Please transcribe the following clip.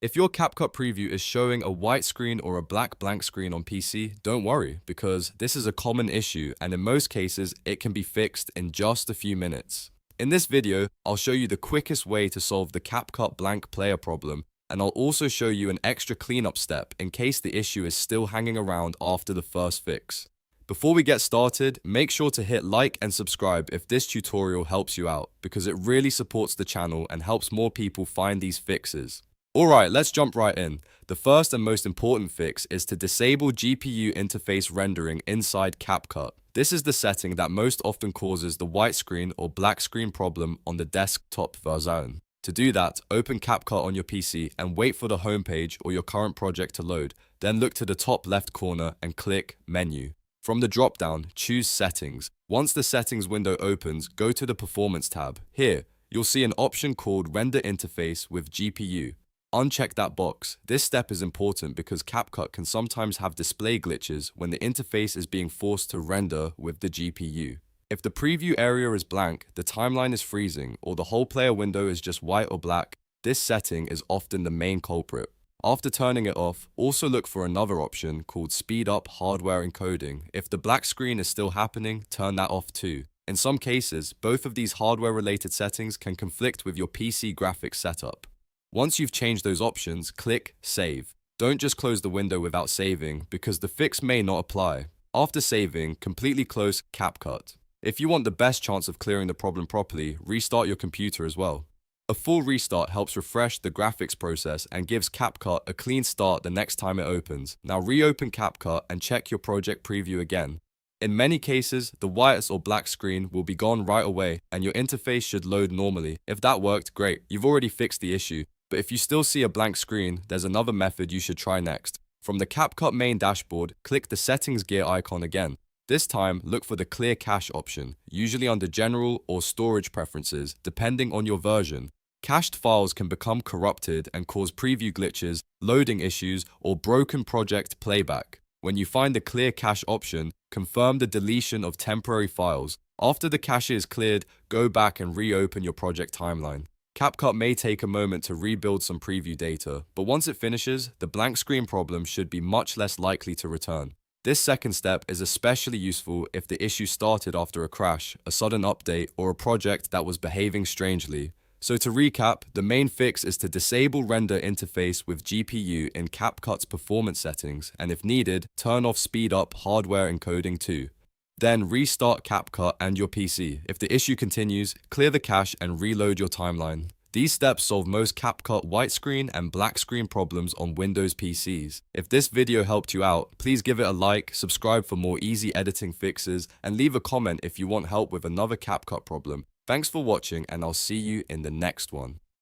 If your CapCut preview is showing a white screen or a black blank screen on PC, don't worry, because this is a common issue and in most cases, it can be fixed in just a few minutes. In this video, I'll show you the quickest way to solve the CapCut blank player problem, and I'll also show you an extra cleanup step in case the issue is still hanging around after the first fix. Before we get started, make sure to hit like and subscribe if this tutorial helps you out, because it really supports the channel and helps more people find these fixes. Alright, let's jump right in. The first and most important fix is to disable GPU interface rendering inside CapCut. This is the setting that most often causes the white screen or black screen problem on the desktop version. To do that, open CapCut on your PC and wait for the homepage or your current project to load. Then look to the top left corner and click Menu. From the drop-down, choose Settings. Once the Settings window opens, go to the Performance tab. Here, you'll see an option called Render Interface with GPU. Uncheck that box. This step is important because CapCut can sometimes have display glitches when the interface is being forced to render with the GPU. If the preview area is blank, the timeline is freezing, or the whole player window is just white or black, this setting is often the main culprit. After turning it off, also look for another option called Speed Up Hardware Encoding. If the black screen is still happening, turn that off too. In some cases, both of these hardware-related settings can conflict with your PC graphics setup. Once you've changed those options, click Save. Don't just close the window without saving, because the fix may not apply. After saving, completely close CapCut. If you want the best chance of clearing the problem properly, restart your computer as well. A full restart helps refresh the graphics process and gives CapCut a clean start the next time it opens. Now reopen CapCut and check your project preview again. In many cases, the white or black screen will be gone right away and your interface should load normally. If that worked, great, you've already fixed the issue. But if you still see a blank screen, there's another method you should try next. From the CapCut main dashboard, click the Settings gear icon again. This time, look for the Clear Cache option, usually under General or Storage Preferences, depending on your version. Cached files can become corrupted and cause preview glitches, loading issues, or broken project playback. When you find the Clear Cache option, confirm the deletion of temporary files. After the cache is cleared, go back and reopen your project timeline. CapCut may take a moment to rebuild some preview data, but once it finishes, the blank screen problem should be much less likely to return. This second step is especially useful if the issue started after a crash, a sudden update, or a project that was behaving strangely. So to recap, the main fix is to disable render interface with GPU in CapCut's performance settings, and if needed, turn off speed up hardware encoding too. Then restart CapCut and your PC. If the issue continues, clear the cache and reload your timeline. These steps solve most CapCut white screen and black screen problems on Windows PCs. If this video helped you out, please give it a like, subscribe for more easy editing fixes, and leave a comment if you want help with another CapCut problem. Thanks for watching and I'll see you in the next one.